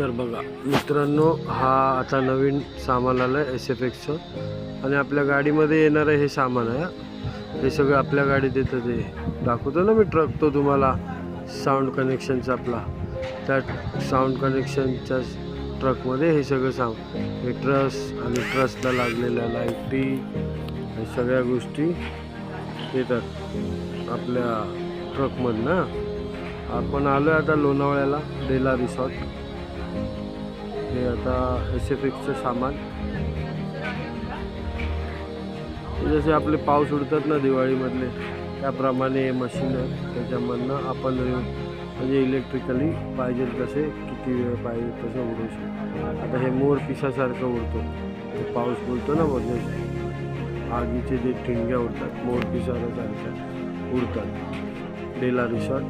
तर बघा मित्रांनो, हा आता नवीन सामान आलं आहे SFXचं. आणि आपल्या गाडीमध्ये येणारं हे सामान आहे. हे सगळं आपल्या गाडीत येतं. ते दाखवतो ना मी ट्रक, तो तुम्हाला साऊंड कनेक्शनचा आपला, त्या साऊंड कनेक्शनच्या ट्रकमध्ये हे सगळं हे ट्रस आणि ट्रसला लागलेल्या लाईटी, हे सगळ्या गोष्टी येतात आपल्या ट्रकमधनं. आपण आलो आहे आता लोणावळ्याला, डेला रिसॉर्ट. हे आता SFXचं सामान. जसे आपले पाऊस उडतात ना दिवाळीमधले, त्याप्रमाणे हे मशीन आहे. त्याच्यामधनं आपण म्हणजे इलेक्ट्रिकली पाहिजे तसे, किती वेळ पाहिजे तसं उडू शकतो. आता हे मोर पिसासारखं उडतो. ते पाऊस बोलतो ना, म्हणजे आगीचे जे ठिणग्या उडतात मोर पिसासारख्या उडतात. डेला रिसॉर्ट